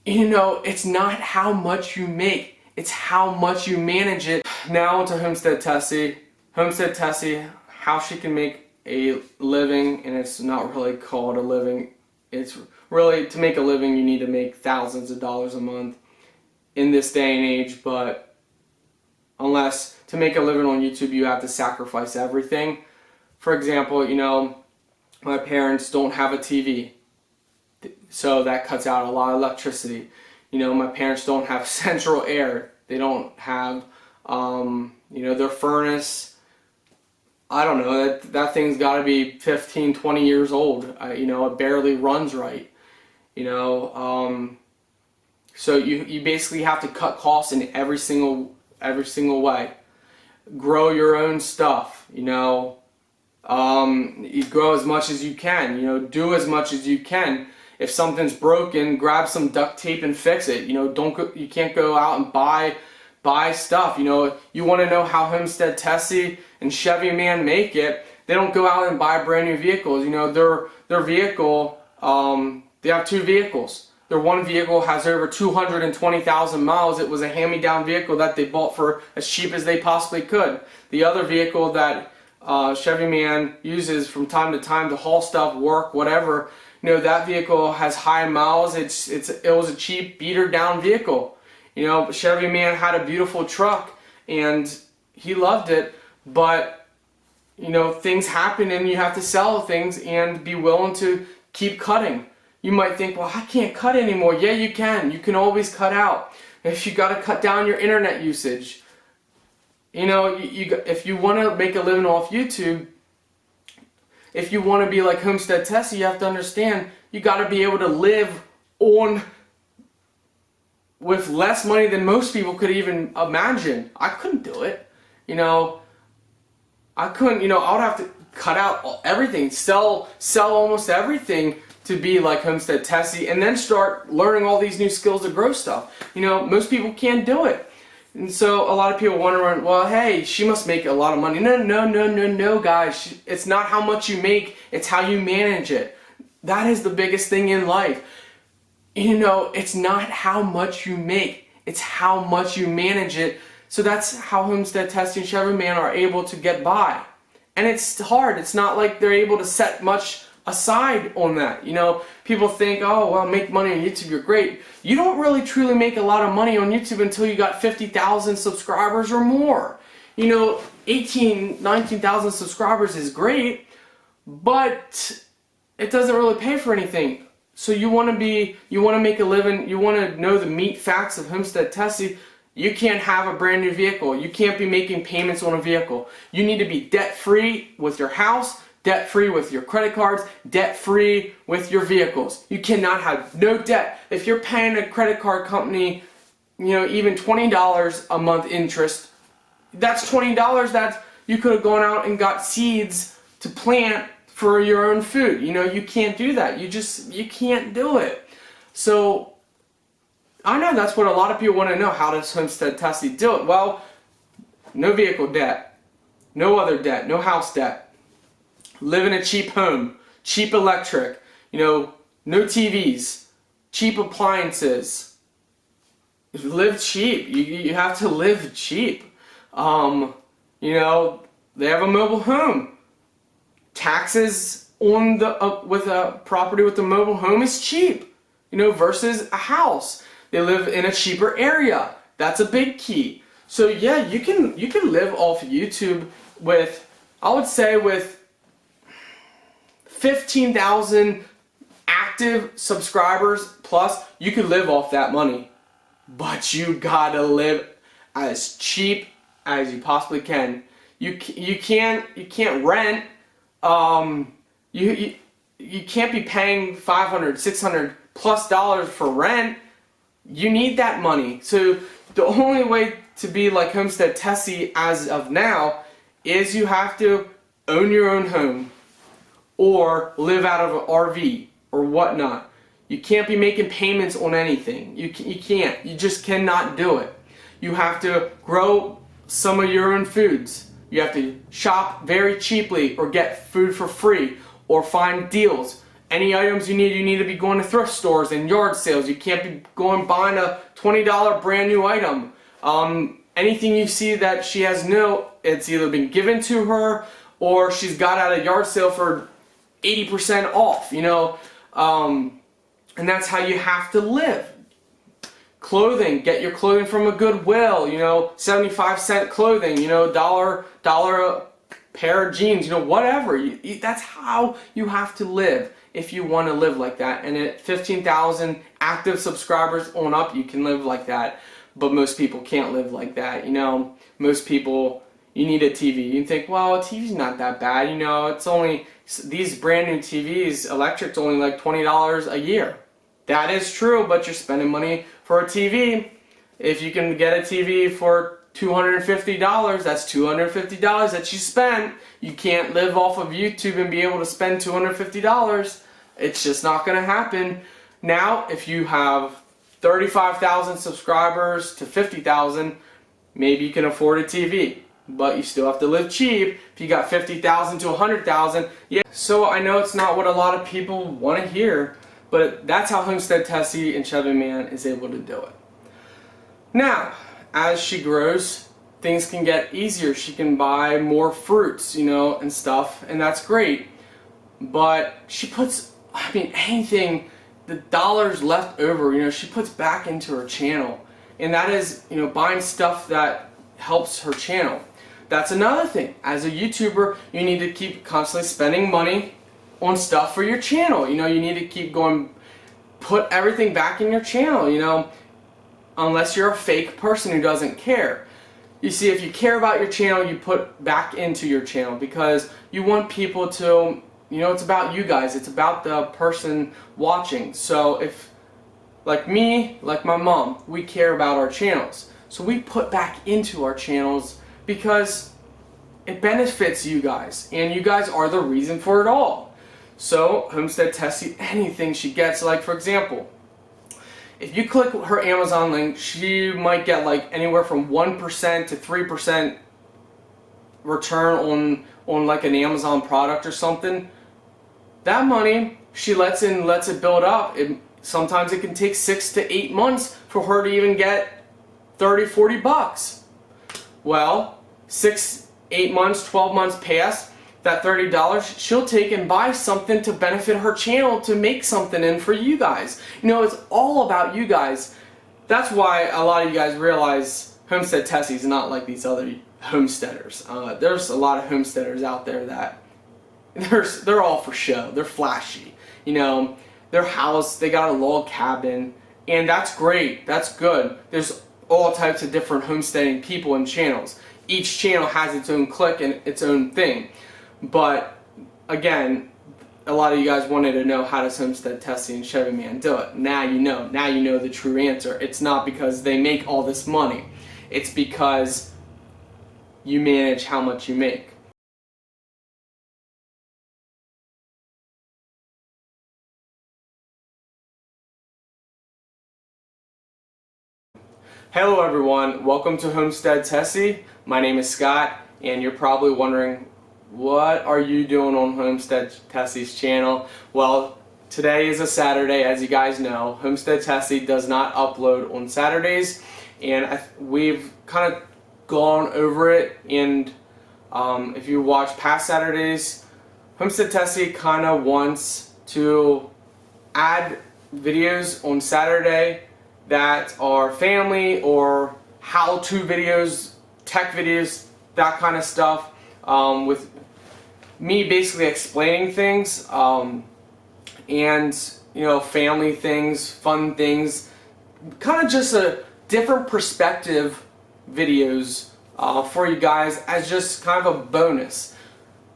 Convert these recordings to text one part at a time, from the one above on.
You know, it's not how much you make, it's how much you manage it. Now onto Homestead Tessie. Homestead Tessie, how she can make a living, and it's not really called a living. It's really, to make a living, you need to make thousands of dollars a month in this day and age, but unless to make a living on YouTube, you have to sacrifice everything. For example, you know, my parents don't have a TV, so that cuts out a lot of electricity. You know, my parents don't have central air. They don't have, you know, their furnace. I don't know, that thing's got to be 15, 20 years old. You know, it barely runs right. You know, so you basically have to cut costs in every single way. Grow your own stuff. You know, you grow as much as you can. You know, do as much as you can. If something's broken, grab some duct tape and fix it. You know, you can't go out and buy stuff. You know, you want to know how Homestead Tessie and Chevy Man make it. They don't go out and buy brand new vehicles. You know, their vehicle, they have two vehicles. Their one vehicle has over 220,000 miles. It was a hand-me-down vehicle that they bought for as cheap as they possibly could. The other vehicle that Chevy Man uses from time to time to haul stuff, work, whatever, you know, that vehicle has high miles. It was a cheap, beater-down vehicle. You know, Chevy Man had a beautiful truck, and he loved it, but, you know, things happen, and you have to sell things and be willing to keep cutting. You might think, well, I can't cut anymore. Yeah, you can. You can always cut out. If you got to cut down your internet usage. You know, if you want to make a living off YouTube, if you want to be like Homestead Tessie, you have to understand you got to be able to live on with less money than most people could even imagine. I couldn't do it. You know, I couldn't. You know, I would have to cut out everything, sell almost everything to be like Homestead Tessie, and then start learning all these new skills to grow stuff. You know, most people can't do it. And so a lot of people wonder, well, hey, she must make a lot of money. No, guys. It's not how much you make, it's how you manage it. That is the biggest thing in life. You know, it's not how much you make, it's how much you manage it. So that's how Homestead Tessie and Chevy Man are able to get by. And it's hard. It's not like they're able to set much aside on that. You know, people think, oh, well, make money on YouTube, you're great. You don't really truly make a lot of money on YouTube until you got 50,000 subscribers or more. You know, 19,000 subscribers is great, but it doesn't really pay for anything. So you want to make a living, you want to know the meat facts of Homestead Tessie. You can't have a brand new vehicle. You can't be making payments on a vehicle. You need to be debt-free with your house, debt-free with your credit cards, debt-free with your vehicles. You cannot have no debt. If you're paying a credit card company, you know, even $20 a month interest, that's $20 that you could have gone out and got seeds to plant for your own food. You know, you can't do that. You can't do it. So I know that's what a lot of people want to know. How does Homestead Tessie do it? Well, no vehicle debt, no other debt, no house debt. Live in a cheap home, cheap electric, you know, no TVs, cheap appliances. Live cheap. You have to live cheap. You know, they have a mobile home. Taxes on the with a property with a mobile home is cheap, you know, versus a house. They live in a cheaper area. That's a big key. So yeah, you can live off YouTube with, I would say, with 15,000 active subscribers plus. You can live off that money, but you gotta live as cheap as you possibly can. You can't rent. You can't be paying $500, $600 plus for rent. You need that money. So the only way to be like Homestead Tessie as of now is you have to own your own home or live out of an RV or whatnot. You can't be making payments on anything. You can't. You just cannot do it. You have to grow some of your own foods. You have to shop very cheaply or get food for free or find deals. Any items you need to be going to thrift stores and yard sales. You can't be going buying a $20 brand new item. Anything you see that she has new, it's either been given to her or she's got at a yard sale for 80% off, you know. And that's how you have to live. Clothing, get your clothing from a Goodwill, you know, 75-cent clothing, you know, dollar a pair of jeans, you know, whatever. That's how you have to live if you want to live like that. And at 15,000 active subscribers on up, you can live like that. But most people can't live like that, you know. Most people, you need a TV. You think, well, a TV's not that bad, you know. It's only, these brand new TVs, electric's only like $20 a year. That is true, but you're spending money for a TV. If you can get a TV for $250, that's $250 that you spent. You can't live off of YouTube and be able to spend $250. It's just not going to happen. Now, if you have 35,000 subscribers to 50,000, maybe you can afford a TV. But you still have to live cheap. If you got 50,000 to 100,000, yeah. So I know it's not what a lot of people want to hear, but that's how HomeStead Tessie and Chevy Man is able to do it. Now, as she grows, things can get easier. She can buy more fruits, you know, and stuff, and that's great. But she puts, I mean, anything, the dollars left over, you know, she puts back into her channel. And that is, you know, buying stuff that helps her channel. That's another thing. As a YouTuber, you need to keep constantly spending money on stuff for your channel. You know, you need to keep going, put everything back in your channel, you know, unless you're a fake person who doesn't care. You see, if you care about your channel, you put back into your channel because you want people to, you know, it's about you guys. It's about the person watching. So if, like me, like my mom, we care about our channels. So we put back into our channels because it benefits you guys. And you guys are the reason for it all. So, HomeStead Tessie, anything she gets, like for example, if you click her Amazon link, she might get like anywhere from 1% to 3% return on like an Amazon product or something. That money, she lets it build up. Sometimes it can take 6 to 8 months for her to even get 30, 40 bucks. Well, 6, 8 months, 12 months pass. That $30, she'll take and buy something to benefit her channel to make something in for you guys. You know, it's all about you guys. That's why a lot of you guys realize HomeStead Tessie is not like these other homesteaders. There's a lot of homesteaders out there that they're all for show. They're flashy. You know, their house, they got a log cabin, and that's great. That's good. There's all types of different homesteading people and channels. Each channel has its own clique and its own thing. But again, a lot of you guys wanted to know how does HomeStead Tessie and Chevy Man do it. Now you know. Now you know the true answer. It's not because they make all this money. It's because you manage how much you make. Hello everyone, welcome to HomeStead Tessie. My name is Scott, and you're probably wondering, what are you doing on HomeStead Tessie's channel? Well, today is a Saturday, as you guys know. HomeStead Tessie does not upload on Saturdays, and we've kind of gone over it, and if you watch past Saturdays, HomeStead Tessie kind of wants to add videos on Saturday that are family or how-to videos, tech videos, that kind of stuff, with me basically explaining things, and you know, family things, fun things, kind of just a different perspective videos for you guys as just kind of a bonus.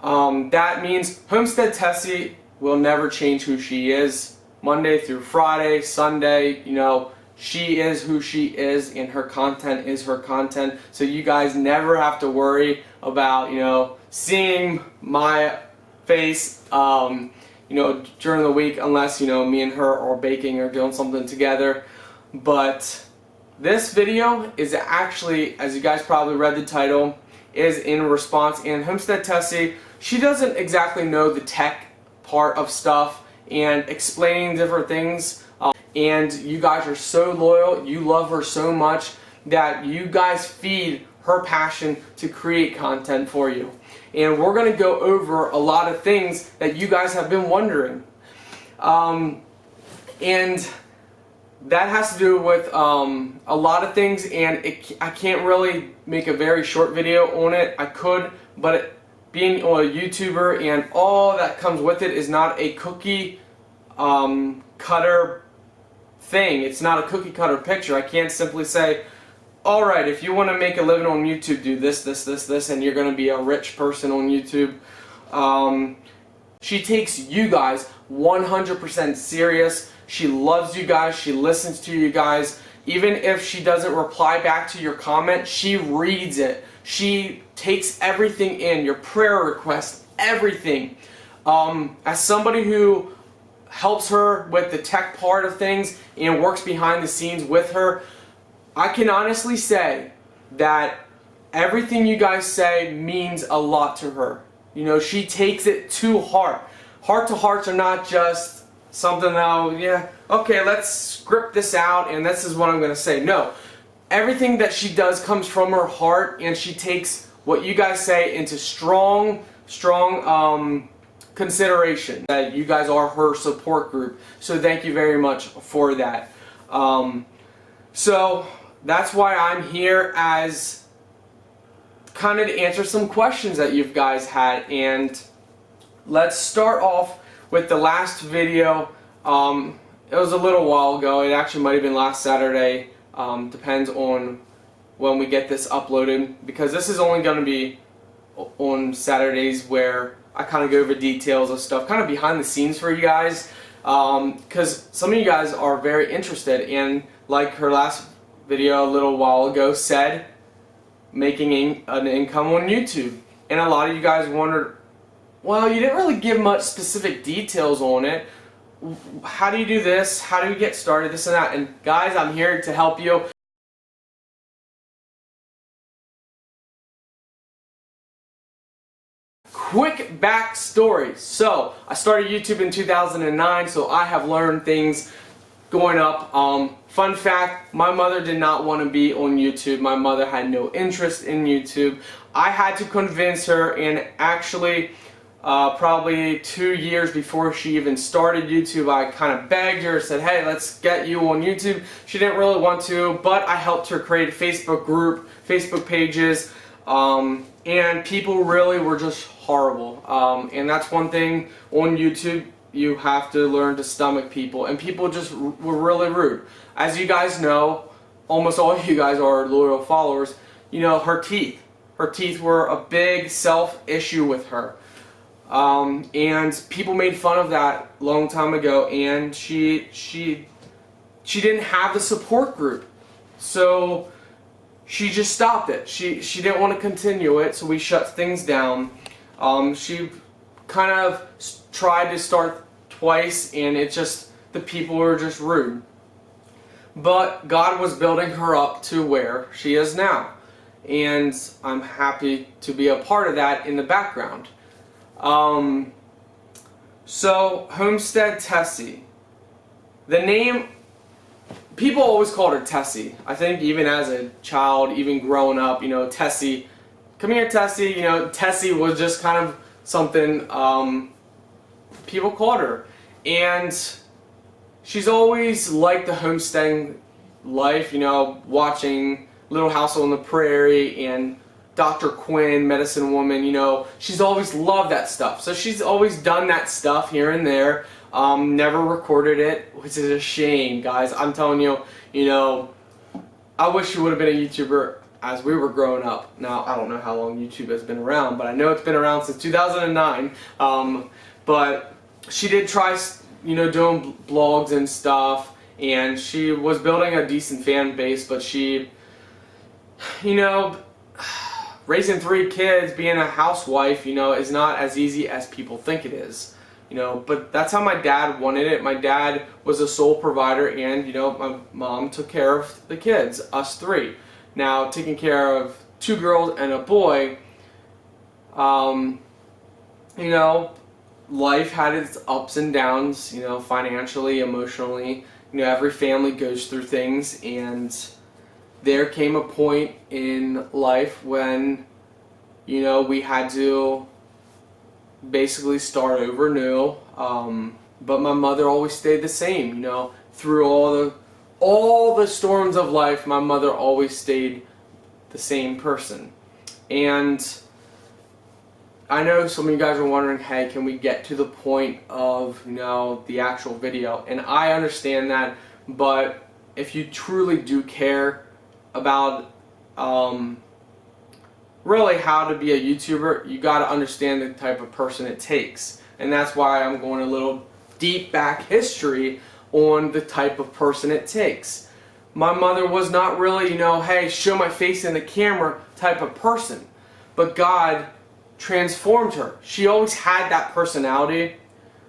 That means HomeStead Tessie will never change who she is. Monday through Friday, Sunday, you know, she is who she is, and her content is her content. So you guys never have to worry about, you know, seeing my face, you know, during the week, unless, you know, me and her are baking or doing something together. But this video is actually, as you guys probably read the title, is in response. And HomeStead Tessie, she doesn't exactly know the tech part of stuff, and explaining different things. And you guys are so loyal, you love her so much that you guys feed her passion to create content for you. And we're going to go over a lot of things that you guys have been wondering. And that has to do with a lot of things, and I can't really make a very short video on it. I could, but being a YouTuber and all that comes with it is not a cookie cutter thing. It's not a cookie cutter picture. I can't simply say, alright, if you want to make a living on YouTube, do this, this, this, this, and you're going to be a rich person on YouTube. She takes you guys 100% serious. She loves you guys. She listens to you guys. Even if she doesn't reply back to your comment, she reads it. She takes everything in, your prayer requests, everything. As somebody who helps her with the tech part of things and works behind the scenes with her, I can honestly say that everything you guys say means a lot to her. You know, she takes it to heart. Heart to hearts are not just something that, yeah, okay, let's script this out and this is what I'm going to say. No, everything that she does comes from her heart, and she takes what you guys say into strong consideration. That you guys are her support group. So thank you very much for that. So that's why I'm here, as kind of to answer some questions that you guys had. And let's start off with the last video. It was a little while ago. It actually might have been last Saturday. Depends on when we get this uploaded, because this is only going to be on Saturdays where I kind of go over details of stuff, kind of behind the scenes for you guys, because some of you guys are very interested in, like her last video a little while ago said, making an income on YouTube. And a lot of you guys wondered, well, you didn't really give much specific details on it. How do you do this? How do you get started? This and that. And guys, I'm here to help you. Quick backstory. So, I started YouTube in 2009, so I have learned things going up. Fun fact, my mother did not want to be on YouTube. My mother had no interest in YouTube. I had to convince her, and actually probably 2 years before she even started YouTube, I kind of begged her, said, hey, let's get you on YouTube. She didn't really want to, but I helped her create a Facebook group, Facebook pages, and people really were just horrible. And that's one thing on YouTube. You have to learn to stomach people, and people just were really rude. As you guys know, almost all of you guys are loyal followers, you know, her teeth were a big self-issue with her. And people made fun of that a long time ago, and she didn't have the support group. So she just stopped it. She didn't want to continue it, so we shut things down. She kind of tried to start twice, and the people were just rude. But God was building her up to where she is now, and I'm happy to be a part of that in the background. So HomeStead Tessie, the name, people always called her Tessie. I think even as a child, even growing up, you know, Tessie, come here Tessie, you know, Tessie was just kind of something people called her. And she's always liked the homesteading life, you know, watching Little House on the Prairie and Dr. Quinn, Medicine Woman, you know, she's always loved that stuff. So she's always done that stuff here and there, never recorded it, which is a shame, guys. I'm telling you, you know, I wish she would have been a YouTuber as we were growing up. Now, I don't know how long YouTube has been around, but I know it's been around since 2009. But she did try, you know, doing blogs and stuff, and she was building a decent fan base, but she, you know, raising 3 kids, being a housewife, you know, is not as easy as people think it is. You know, but that's how my dad wanted it. My dad was a sole provider, and, you know, my mom took care of the kids, us 3. Now, taking care of 2 girls and a boy, you know, life had its ups and downs, you know, financially, emotionally. You know, every family goes through things, and there came a point in life when, you know, we had to basically start over new. But my mother always stayed the same, you know, through all the storms of life. My mother always stayed the same person. And I know some of you guys are wondering, hey, can we get to the point of, you know, the actual video? And I understand that, but if you truly do care about really how to be a YouTuber, you got to understand the type of person it takes. And that's why I'm going a little deep back history on the type of person it takes. My mother was not really, you know, hey, show my face in the camera type of person. But God transformed her. She always had that personality.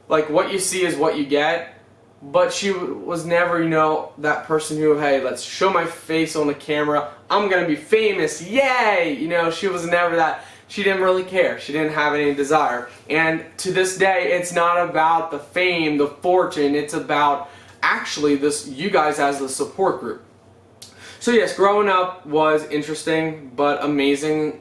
Like, what you see is what you get. But she was never, you know, that person who, hey, let's show my face on the camera. I'm going to be famous. Yay! You know, she was never that. She didn't really care. She didn't have any desire. And to this day, it's not about the fame, the fortune. It's about actually you guys as the support group. So yes, growing up was interesting, but amazing.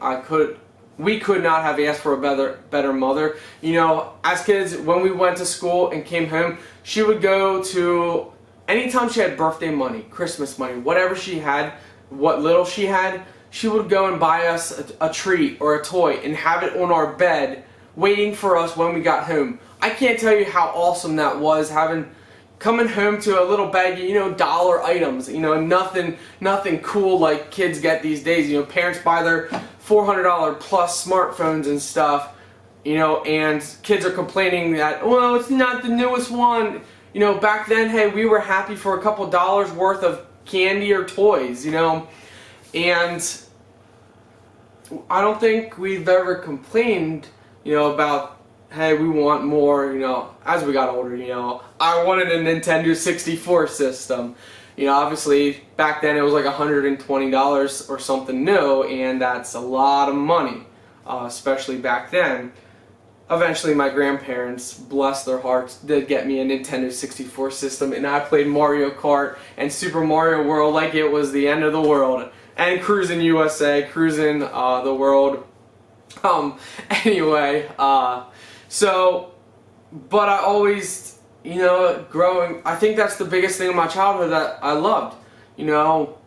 We could not have asked for a better mother. You know, as kids, when we went to school and came home, she would go to, anytime she had birthday money, Christmas money, whatever she had, what little she had, she would go and buy us a treat or a toy and have it on our bed waiting for us when we got home. I can't tell you how awesome that was, coming home to a little bag, you know, dollar items, you know, nothing cool like kids get these days. You know, parents buy their $400 plus smartphones and stuff, you know, and kids are complaining that, well, it's not the newest one. You know, back then, hey, we were happy for a couple dollars worth of candy or toys, you know, and I don't think we've ever complained, you know, about, hey, we want more, you know, as we got older, you know. I wanted a Nintendo 64 system. You know, obviously, back then it was like $120 or something new, and that's a lot of money, especially back then. Eventually, my grandparents, bless their hearts, did get me a Nintendo 64 system, and I played Mario Kart and Super Mario World like it was the end of the world. And Cruising USA, cruising the world. Anyway, but I always, you know, growing, I think that's the biggest thing in my childhood that I loved. You know,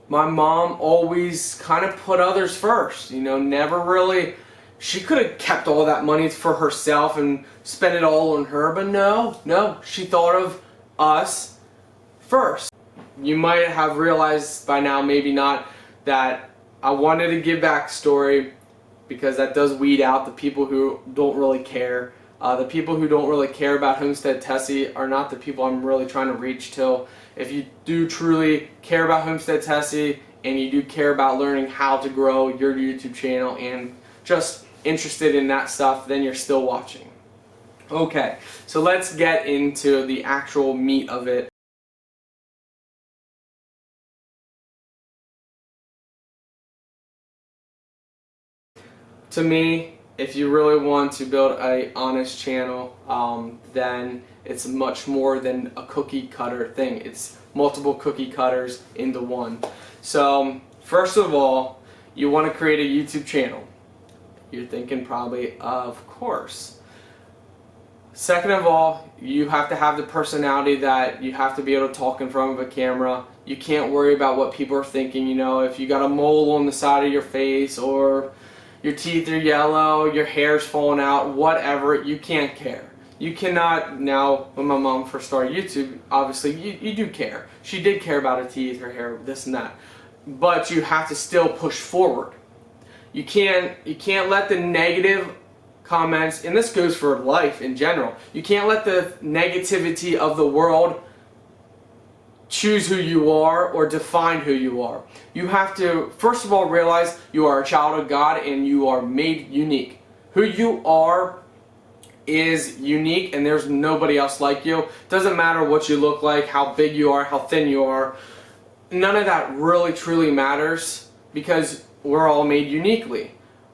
my mom always kind of put others first, you know, never really, she could have kept all that money for herself and spent it all on her, but no, she thought of us first. You might have realized by now, maybe not, that I wanted to give backstory because that does weed out the people who don't really care. The people who don't really care about HomeStead Tessie are not the people I'm really trying to reach to. If you do truly care about HomeStead Tessie and you do care about learning how to grow your YouTube channel and just interested in that stuff, then you're still watching. Okay, so let's get into the actual meat of it. To me, if you really want to build an honest channel, then it's much more than a cookie cutter thing. It's multiple cookie cutters into one. So, first of all, you want to create a YouTube channel. You're thinking probably, of course. Second of all, you have to have the personality that you have to be able to talk in front of a camera. You can't worry about what people are thinking, you know, if you got a mole on the side of your face or your teeth are yellow, your hair's falling out, whatever, you can't care. You cannot, now, when my mom first started YouTube, obviously, you do care. She did care about her teeth, her hair, this and that. But you have to still push forward. You can't let the negative comments, and this goes for life in general, you can't let the negativity of the world choose who you are or define who you are. You have to, first of all, realize you are a child of God and you are made unique. Who you are is unique and there's nobody else like you. Doesn't matter what you look like, how big you are, how thin you are. None of that really truly matters because we're all made uniquely.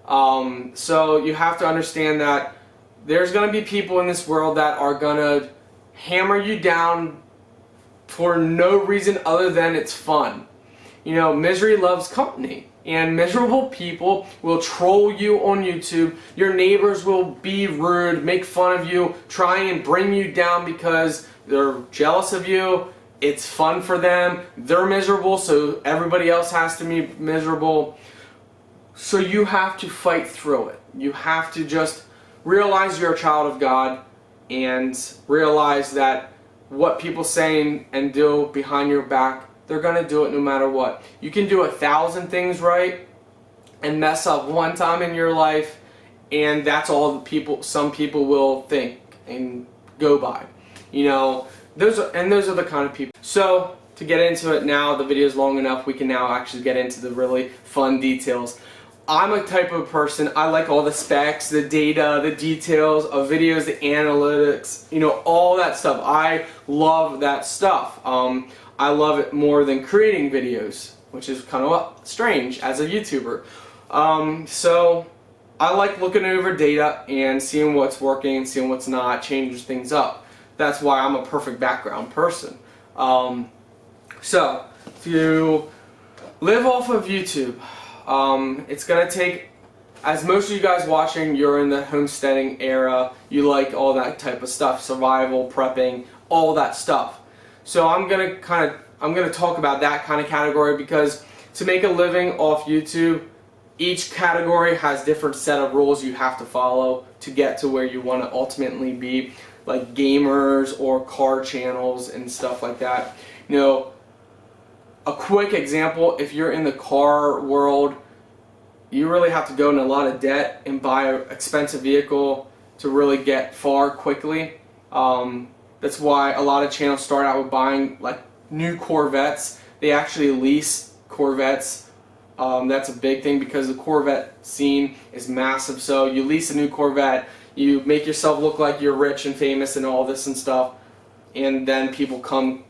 So you have to understand that there's going to be people in this world that are going to hammer you down for no reason other than it's fun. You know, misery loves company, and miserable people will troll you on YouTube. Your neighbors will be rude, make fun of you, try and bring you down because they're jealous of you. It's fun for them. They're miserable, so everybody else has to be miserable. So you have to fight through it. You have to just realize you're a child of God and realize that what people say and do behind your back, they're going to do it no matter what. You can do 1,000 things right and mess up one time in your life, and that's all some people will think and go by. You know, those are the kind of people. So to get into it now, the video is long enough, we can now actually get into the really fun details. I'm a type of person, I like all the specs, the data, the details of videos, the analytics, you know, all that stuff. I love that stuff. I love it more than creating videos, which is kind of strange as a YouTuber. So I like looking over data and seeing what's working and seeing what's not, changing things up. That's why I'm a perfect background person. So to live off of YouTube, it's going to take, as most of you guys watching, you're in the homesteading era, you like all that type of stuff, survival, prepping, all that stuff. So I'm going to talk about that kind of category, because to make a living off YouTube, each category has different set of rules you have to follow to get to where you want to ultimately be, like gamers or car channels and stuff like that. You know, a quick example, if you're in the car world, you really have to go in a lot of debt and buy an expensive vehicle to really get far quickly. That's why a lot of channels start out with buying like new Corvettes. They actually lease Corvettes. That's a big thing because the Corvette scene is massive. So you lease a new Corvette, you make yourself look like you're rich and famous and all this and stuff, and then people come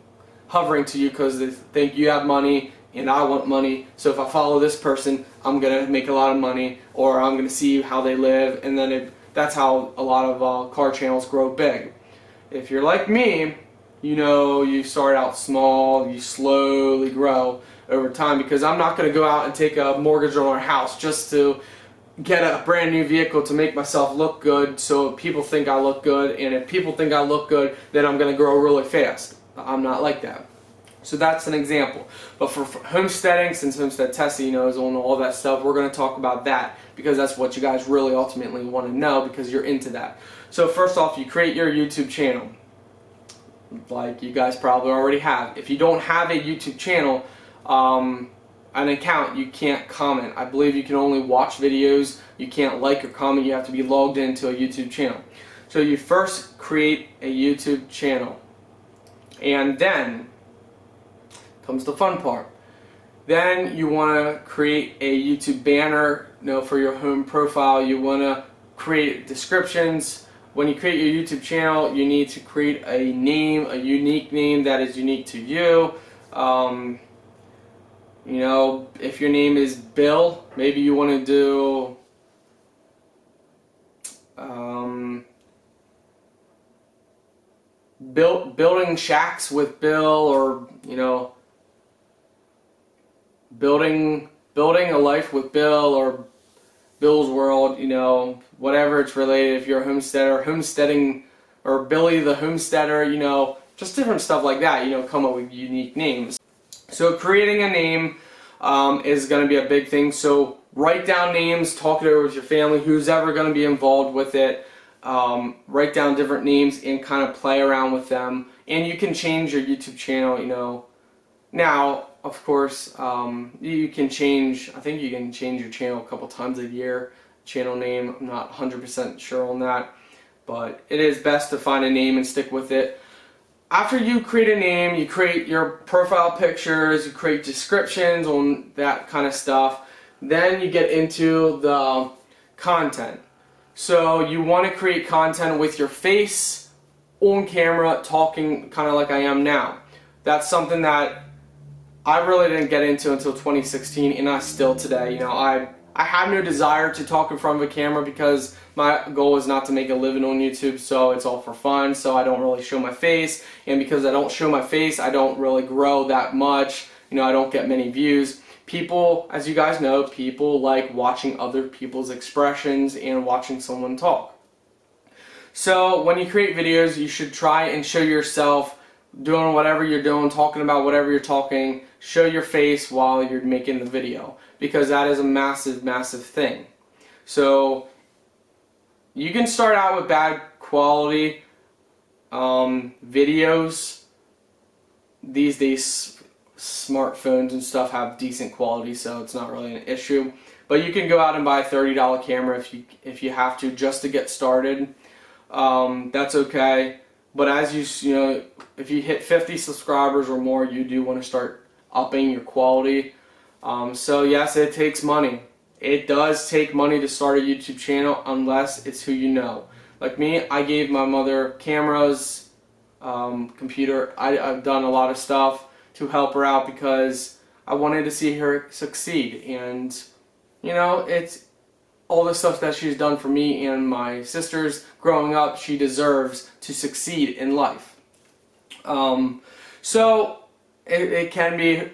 hovering to you because they think you have money and I want money, so if I follow this person I'm gonna make a lot of money, or I'm gonna see how they live, and then that's how a lot of car channels grow big. If you're like me, you know, you start out small, you slowly grow over time, because I'm not gonna go out and take a mortgage on our house just to get a brand new vehicle to make myself look good so people think I look good, and if people think I look good, then I'm gonna grow really fast. I'm not like that. So that's an example. But for homesteading, since HomeStead Tessie knows on all that stuff, we're going to talk about that because that's what you guys really ultimately want to know, because you're into that. So first off, you create your YouTube channel, like you guys probably already have. If you don't have a YouTube channel, an account, you can't comment. I believe you can only watch videos. You can't like or comment. You have to be logged into a YouTube channel. So you first create a YouTube channel. And then comes the fun part. Then you want to create a YouTube banner, you know, for your home profile. You want to create descriptions. When you create your YouTube channel, you need to create a name, a unique name that is unique to you. You know, if your name is Bill, maybe you want to do building shacks with Bill, or you know, building a life with Bill, or Bill's World, you know, whatever it's related. If you're a homesteader, homesteading, or Billy the Homesteader, you know, just different stuff like that. You know, come up with unique names. So creating a name is going to be a big thing. So write down names, talk it over with your family, who's ever going to be involved with it. Write down different names and kind of play around with them. And you can change your YouTube channel, you know. Now, of course, you can change, I think you can change your channel a couple times a year, channel name. I'm not 100% sure on that, but it is best to find a name and stick with it. After you create a name, you create your profile pictures, you create descriptions on that kind of stuff. Then you get into the content. So you want to create content with your face on camera, talking kind of like I am now. That's something that I really didn't get into until 2016, and I still today. You know, I I have no desire to talk in front of a camera because my goal is not to make a living on YouTube, so it's all for fun, so I don't really show my face, and because I don't show my face, I don't really grow that much, you know, I don't get many views. People, as you guys know, people like watching other people's expressions and watching someone talk. So when you create videos, you should try and show yourself doing whatever you're doing, talking about whatever you're talking. Show your face while you're making the video, because that is a massive, massive thing. So you can start out with bad quality videos. These days smartphones and stuff have decent quality, so it's not really an issue. But you can go out and buy a $30 camera if you have to, just to get started. That's okay. But as you know, if you hit 50 subscribers or more, you do want to start upping your quality. So yes, it takes money. It does take money to start a YouTube channel, unless it's who you know. Like me, I gave my mother cameras, computer. I've done a lot of stuff to help her out because I wanted to see her succeed. And you know, it's all the stuff that she's done for me and my sisters growing up. She deserves to succeed in life. So it can be,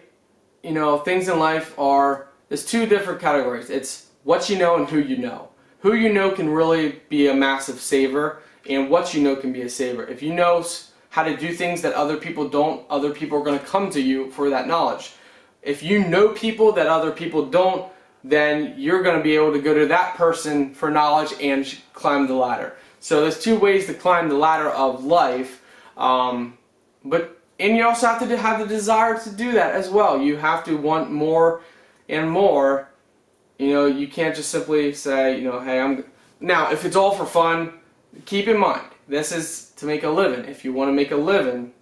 you know, things in life are, there's two different categories. It's what you know and who you know. Who you know can really be a massive saver, and what you know can be a saver. If you know how to do things that other people don't, other people are going to come to you for that knowledge. If you know people that other people don't, then you're going to be able to go to that person for knowledge and climb the ladder. So there's two ways to climb the ladder of life, and you also have to have the desire to do that as well. You have to want more and more. You know, you can't just simply say, you know, hey, now if it's all for fun, keep in mind, this is to make a living. If you want to make a living,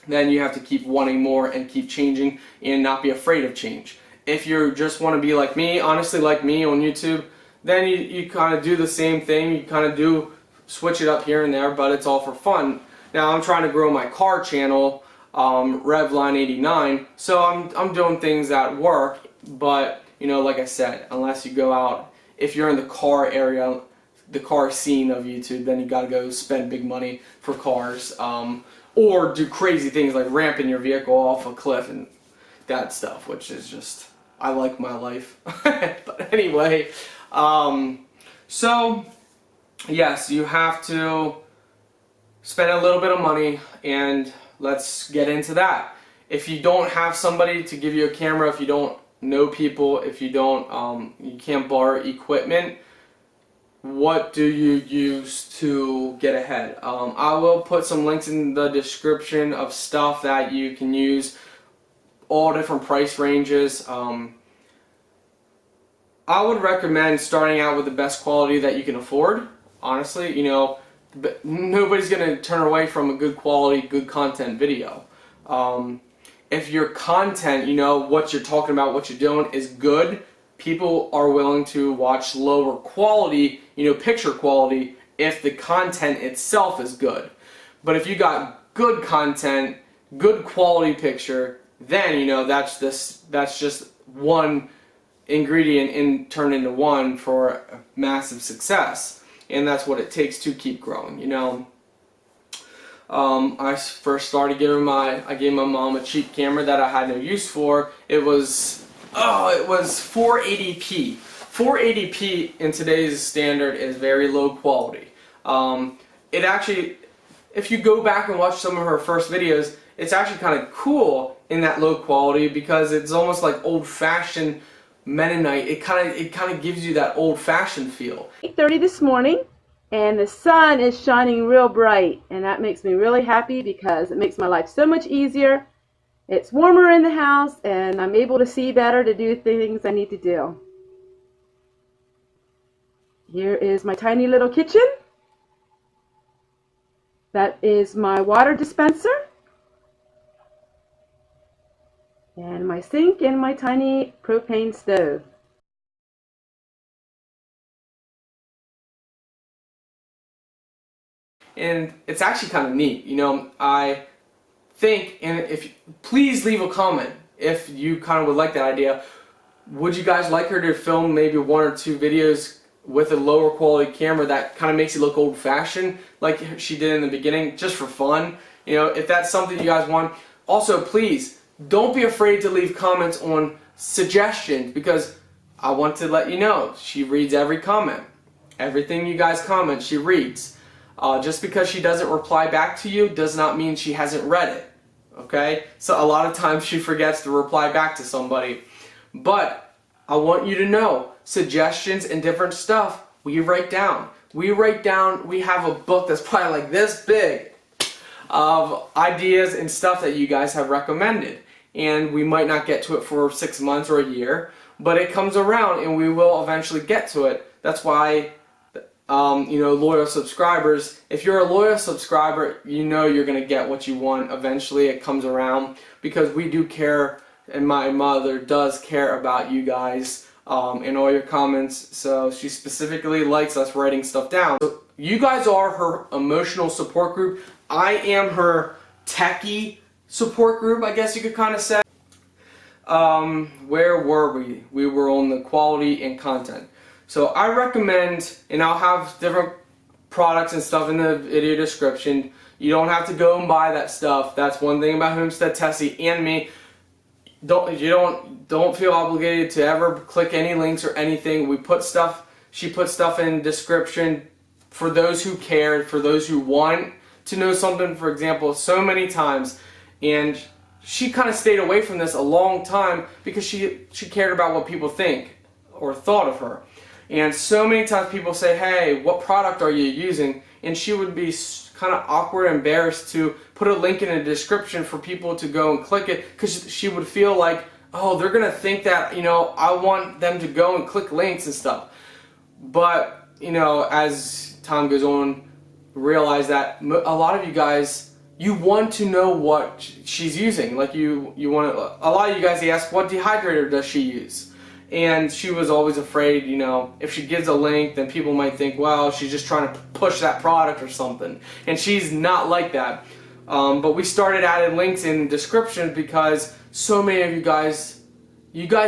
then you have to keep wanting more and keep changing and not be afraid of change. If you just want to be like me, honestly like me on YouTube, then you kind of do the same thing. You kind of do switch it up here and there, but it's all for fun. Now I'm trying to grow my car channel, Revline89, so I'm doing things that work, but you know, like I said, unless you go out, if you're in the car area, the car scene of YouTube, then you got to go spend big money for cars, or do crazy things like ramping your vehicle off a cliff and that stuff, which is just, I like my life. But anyway, so yes, you have to spend a little bit of money, and let's get into that. If you don't have somebody to give you a camera, if you don't know people, if you don't, you can't borrow equipment, what do you use to get ahead? I will put some links in the description of stuff that you can use, all different price ranges. I would recommend starting out with the best quality that you can afford. Honestly, you know, nobody's going to turn away from a good quality, good content video. If your content, you know, what you're talking about, what you're doing is good, people are willing to watch lower quality, you know, picture quality, if the content itself is good. But if you got good content, good quality picture, then you know that's just one ingredient turned into one for a massive success, and that's what it takes to keep growing. You know, I first started I gave my mom a cheap camera that I had no use for. It was 480p. 480p in today's standard is very low quality. It actually, if you go back and watch some of her first videos, it's actually kind of cool in that low quality, because it's almost like old-fashioned Mennonite. It kind of gives you that old-fashioned feel. 8:30 this morning, and the sun is shining real bright, and that makes me really happy because it makes my life so much easier. It's warmer in the house, and I'm able to see better to do things I need to do. Here is my tiny little kitchen. That is my water dispenser, and my sink, and my tiny propane stove. And it's actually kind of neat. You know, I think, and please leave a comment if you kind of would like that idea. would you guys like her to film maybe 1 or 2 videos with a lower quality camera that kind of makes it look old-fashioned like she did in the beginning, just for fun? You know, if that's something you guys want. Also, please don't be afraid to leave comments on suggestions, because I want to let you know she reads every comment. Everything you guys comment, she reads. Just because she doesn't reply back to you does not mean she hasn't read it. Okay? So a lot of times she forgets to reply back to somebody. But I want you to know, suggestions and different stuff we write down. We have a book that's probably like this big of ideas and stuff that you guys have recommended. And we might not get to it for 6 months or a year, but it comes around and we will eventually get to it. That's why, you know, loyal subscribers, if you're a loyal subscriber, you know you're going to get what you want. Eventually it comes around, because we do care, and my mother does care about you guys and all your comments. So she specifically likes us writing stuff down. So you guys are her emotional support group. I am her techie support group, I guess you could kind of say. Where were we? We were on the quality and content. So I recommend, and I'll have different products and stuff in the video description. You don't have to go and buy that stuff. That's one thing about HomeStead Tessie and me. Don't feel obligated to ever click any links or anything. We put stuff, she put stuff in description for those who care, for those who want to know something, for example, so many times. And she kind of stayed away from this a long time because she cared about what people think or thought of her. And so many times people say, hey, what product are you using? And she would be kind of awkward and embarrassed to put a link in the description for people to go and click it, because she would feel like, oh, they're going to think that, you know, I want them to go and click links and stuff. But, you know, as time goes on, realize that a lot of you guys, you want to know what she's using. Like you want to, a lot of you guys ask, what dehydrator does she use? And she was always afraid, you know, if she gives a link, then people might think, well, she's just trying to push that product or something. And she's not like that. But we started adding links in descriptions because so many of you guys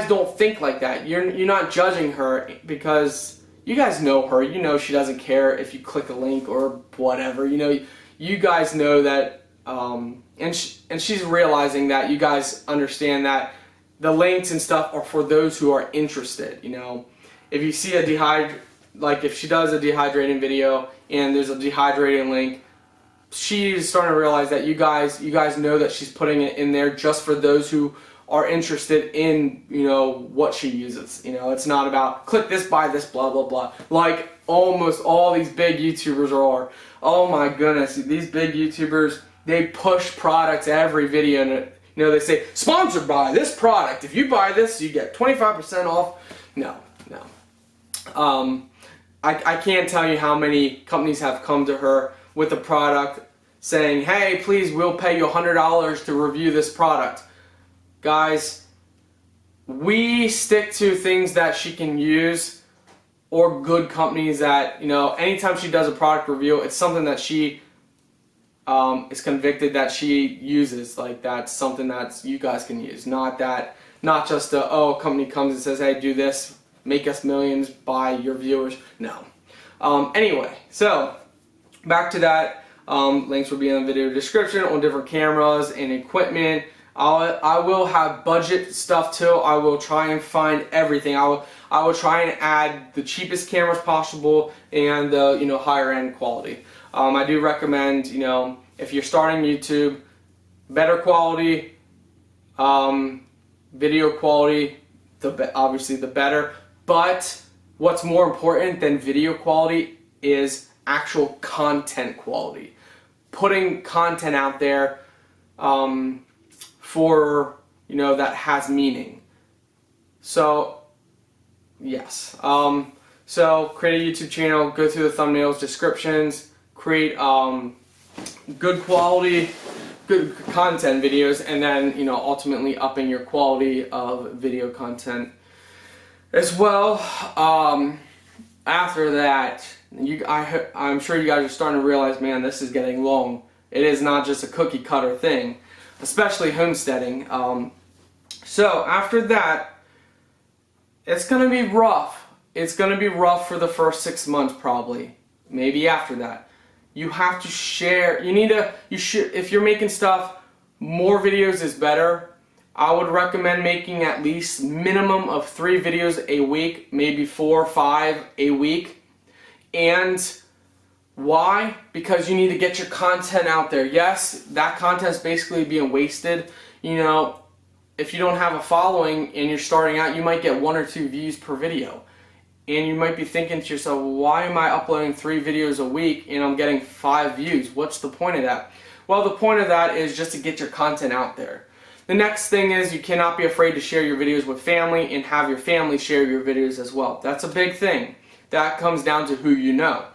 don't think like that. You're not judging her because you guys know her. You know she doesn't care if you click a link or whatever. You know, you guys know that, and she's realizing that you guys understand that the links and stuff are for those who are interested. You know, if you see like if she does a dehydrating video and there's a dehydrating link, she's starting to realize that you guys know that she's putting it in there just for those who are interested in, you know, what she uses. You know, it's not about click this, buy this, blah blah blah, like almost all these big YouTubers are. Oh my goodness, these big YouTubers, they push products every video, and you know, they say sponsored by this product. If you buy this, you get 25% off. No. I can't tell you how many companies have come to her with a product saying, hey, please, we'll pay you $100 to review this product. Guys, we stick to things that she can use, or good companies that, you know, anytime she does a product review, it's something that she is convicted that she uses. Like, that's something that you guys can use. Not just a company comes and says, hey, do this, make us millions, buy your viewers. No. Anyway, so back to that. Links will be in the video description on different cameras and equipment. I will have budget stuff too. I will try and find everything. I will try and add the cheapest cameras possible and the, you know, higher end quality. I do recommend, you know, if you're starting YouTube, better quality, video quality, obviously the better. But what's more important than video quality is actual content quality. Putting content out there for, you know, that has meaning. So yes. So create a YouTube channel, go through the thumbnails, descriptions, create good quality, good content videos, and then, you know, ultimately upping your quality of video content as well. After that, I'm sure you guys are starting to realize, man, this is getting long. It is not just a cookie cutter thing, especially homesteading. So after that, it's gonna be rough. It's gonna be rough for the first 6 months probably. Maybe after that. You have to share. If you're making stuff, more videos is better. I would recommend making at least minimum of 3 videos a week, maybe 4 or 5 a week. And why? Because you need to get your content out there. Yes, that content's basically being wasted. You know, if you don't have a following and you're starting out, you might get 1 or 2 views per video. And you might be thinking to yourself, why am I uploading 3 videos a week and I'm getting 5 views? What's the point of that? Well, the point of that is just to get your content out there. The next thing is you cannot be afraid to share your videos with family and have your family share your videos as well. That's a big thing. That comes down to who you know.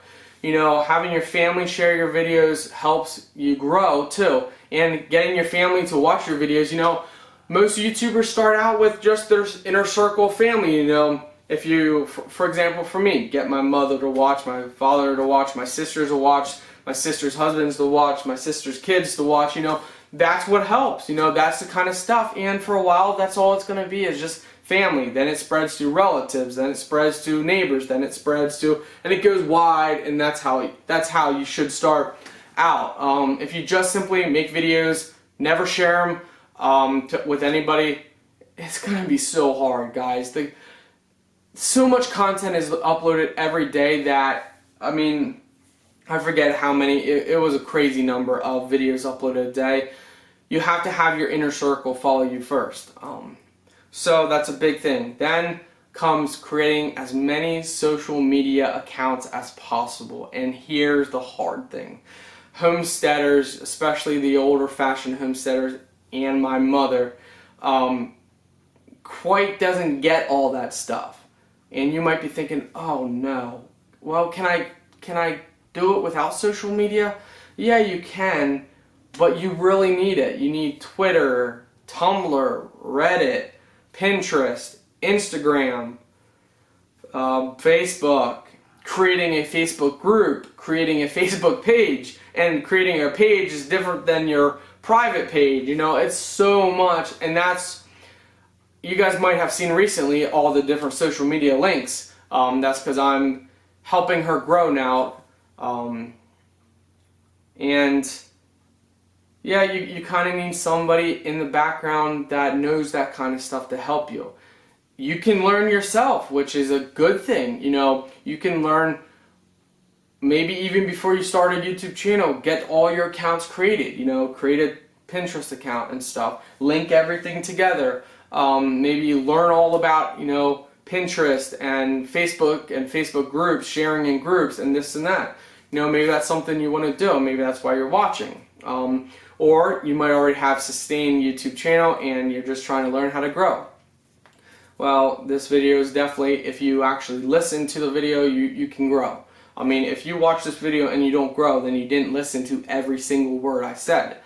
You know, having your family share your videos helps you grow too. And getting your family to watch your videos, you know, most YouTubers start out with just their inner circle family, you know. If you, for example, for me, get my mother to watch, my father to watch, my sisters to watch, my sister's husbands to watch, my sister's kids to watch, you know, that's what helps, you know, that's the kind of stuff. And for a while, that's all it's going to be is just family. Then it spreads to relatives, then it spreads to neighbors, then it spreads to, and it goes wide, and that's how you should start out. If you just simply make videos, never share them with anybody, it's going to be so hard, guys. So much content is uploaded every day that, I mean, I forget how many, it was a crazy number of videos uploaded a day. You have to have your inner circle follow you first. So that's a big thing. Then comes creating as many social media accounts as possible. And here's the hard thing. Homesteaders, especially the older fashioned homesteaders and my mother, quite doesn't get all that stuff. And you might be thinking, oh no, well, can I do it without social media? Yeah, you can, but you really need it. You need Twitter, Tumblr, Reddit, Pinterest, Instagram, Facebook, creating a Facebook group, creating a Facebook page, and creating a page is different than your private page. You know, it's so much, and that's, you guys might have seen recently all the different social media links. That's because I'm helping her grow now. And yeah, you kind of need somebody in the background that knows that kind of stuff to help you. You can learn yourself, which is a good thing. You know, you can learn maybe even before you start a YouTube channel, get all your accounts created. You know, create a Pinterest account and stuff. Link everything together. Maybe you learn all about, you know, Pinterest and Facebook groups, sharing in groups and this and that. You know, maybe that's something you want to do. Maybe that's why you're watching. Or you might already have sustained YouTube channel and you're just trying to learn how to grow. Well, this video is definitely, if you actually listen to the video, you can grow. I mean, if you watch this video and you don't grow, then you didn't listen to every single word I said.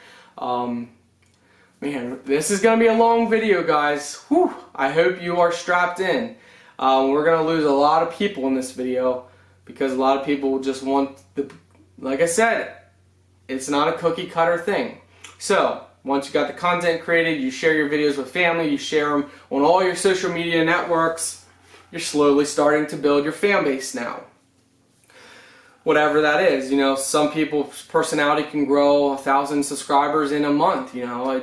Man, this is going to be a long video, guys. Whew, I hope you are strapped in. We're going to lose a lot of people in this video because a lot of people just want like I said, it's not a cookie cutter thing. So, once you got the content created, you share your videos with family, you share them on all your social media networks, you're slowly starting to build your fan base now. Whatever that is, you know, some people's personality can grow 1,000 subscribers in a month. You know,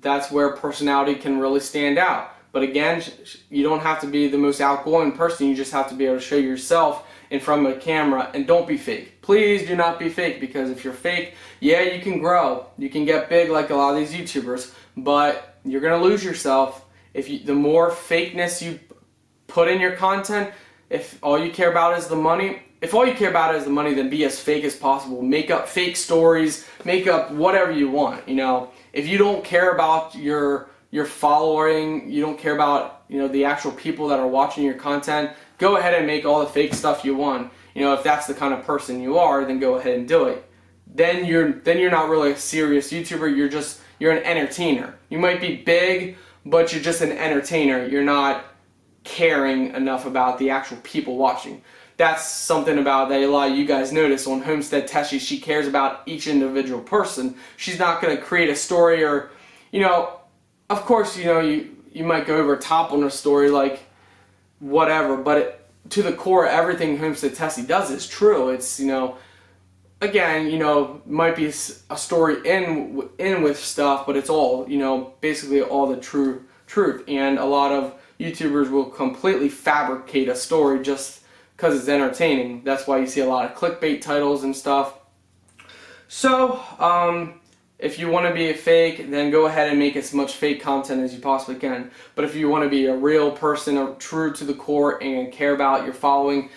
that's where personality can really stand out. But again, you don't have to be the most outgoing person. You just have to be able to show yourself in front of a camera, and don't be fake. Please do not be fake, because if you're fake, yeah, you can grow, you can get big like a lot of these YouTubers, but you're gonna lose yourself if the more fakeness you put in your content. If all you care about is the money. If all you care about is the money, then be as fake as possible. Make up fake stories, make up whatever you want, you know. If you don't care about your following, you don't care about, you know, the actual people that are watching your content, go ahead and make all the fake stuff you want. You know, if that's the kind of person you are, then go ahead and do it. Then you're not really a serious YouTuber, you're an entertainer. You might be big, but you're just an entertainer. You're not caring enough about the actual people watching. That's something about that a lot of you guys notice on HomeStead Tessie. She cares about each individual person. She's not going to create a story, or, you know, of course, you know, you might go over top on a story, like whatever, but to the core, everything HomeStead Tessie does is true. It's, you know, again, you know, might be a story in with stuff, but it's all, you know, basically all the truth. And a lot of YouTubers will completely fabricate a story just because it's entertaining. That's why you see a lot of clickbait titles and stuff. So, if you want to be a fake, then go ahead and make as much fake content as you possibly can. But if you want to be a real person, true to the core, and care about your following,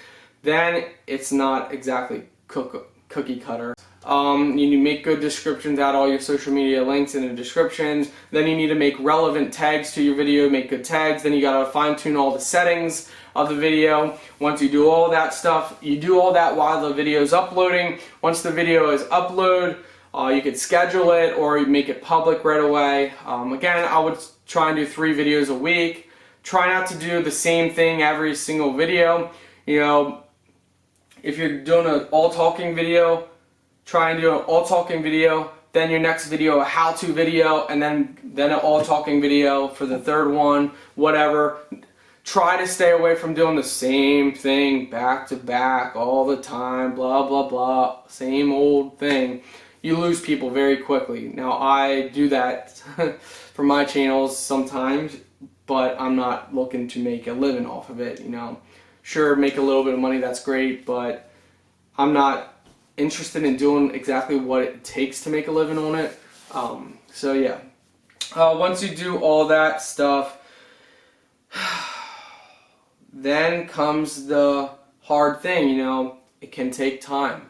then it's not exactly cookie cutter. You need to make good descriptions, add all your social media links in the descriptions. Then you need to make relevant tags to your video, make good tags. Then you gotta fine tune all the settings of the video. Once you do all that stuff, you do all that while the video is uploading. Once the video is uploaded, you could schedule it or you make it public right away. Again, I would try and do 3 videos a week. Try not to do the same thing every single video. You know, if you're doing an all talking video, try and do an all talking video, then your next video a how-to video, and then an all talking video for the third one, whatever. Try to stay away from doing the same thing back to back all the time, blah blah blah, same old thing. You lose people very quickly. Now I do that for my channels sometimes, but I'm not looking to make a living off of it, you know. Sure, make a little bit of money, that's great, but I'm not interested in doing exactly what it takes to make a living on it. So yeah, once you do all that stuff, then comes the hard thing, you know. It can take time.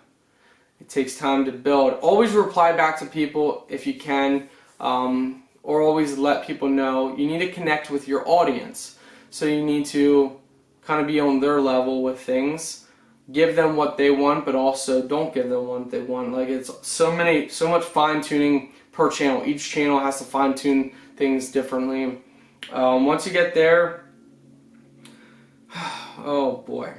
It takes time to build. Always reply back to people if you can, or always let people know. You need to connect with your audience, so you need to kind of be on their level with things. Give them what they want, but also don't give them what they want. Like, it's so much fine tuning per channel. Each channel has to fine tune things differently. Once you get there, oh boy,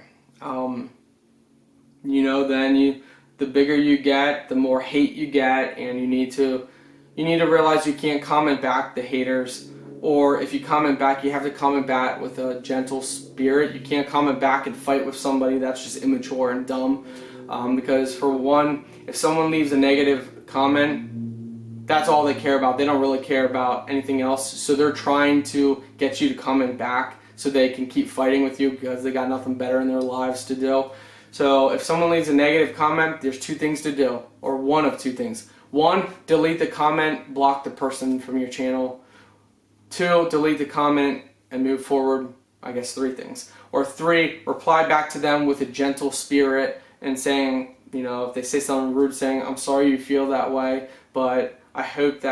you know, then the bigger you get, the more hate you get, and you need to realize you can't comment back the haters. Or if you comment back, you have to comment back with a gentle spirit. You can't comment back and fight with somebody. That's just immature and dumb. Because for one, if someone leaves a negative comment, that's all they care about. They don't really care about anything else. So they're trying to get you to comment back so they can keep fighting with you because they got nothing better in their lives to do. So if someone leaves a negative comment, there's 2 things to do, or one of 2 things. 1, delete the comment, block the person from your channel. 2, delete the comment and move forward. I guess 3 things. Or 3, reply back to them with a gentle spirit and saying, you know, if they say something rude, saying, I'm sorry you feel that way, but I hope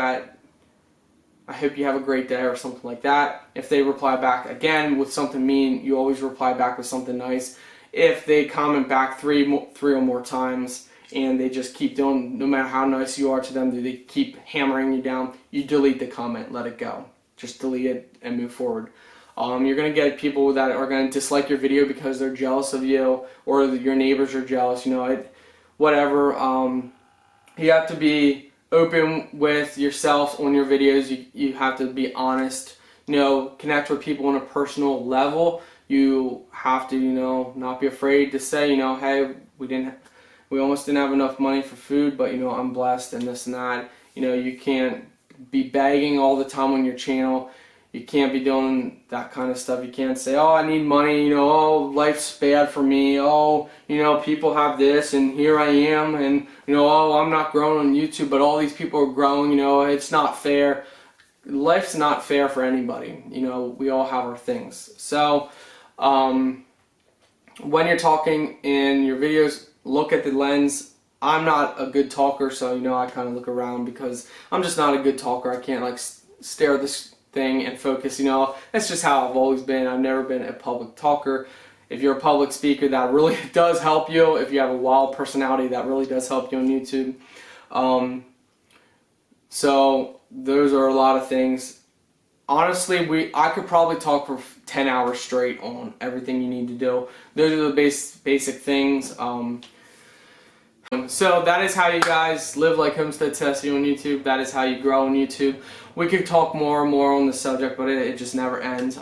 you have a great day, or something like that. If they reply back again with something mean, you always reply back with something nice. If they comment back 3 or more times and they just keep doing, no matter how nice you are to them, they keep hammering you down, you delete the comment, let it go. Just delete it and move forward. You're going to get people that are going to dislike your video because they're jealous of you, or your neighbors are jealous, you know, whatever. You have to be open with yourself on your videos. You have to be honest, you know, connect with people on a personal level. You have to, you know, not be afraid to say, you know, hey, we almost didn't have enough money for food, but, you know, I'm blessed and this and that. You know, you can't be begging all the time on your channel. You can't be doing that kind of stuff. You can't say, oh, I need money, you know, oh, life's bad for me, oh, you know, people have this and here I am, and, you know, oh, I'm not growing on YouTube, but all these people are growing, you know, it's not fair. Life's not fair for anybody. You know, we all have our things. So, when you're talking in your videos, look at the lens. I'm not a good talker, so, you know, I kind of look around because I'm just not a good talker. I can't, like, stare at this thing and focus, you know. That's just how I've always been. I've never been a public talker. If you're a public speaker, that really does help you. If you have a wild personality, that really does help you on YouTube. So those are a lot of things. Honestly, I could probably talk for 10 hours straight on everything you need to do. Those are the basic things. So that is how you guys live like HomeStead Tessie on YouTube. That is how you grow on YouTube. We could talk more and more on the subject, but it just never ends.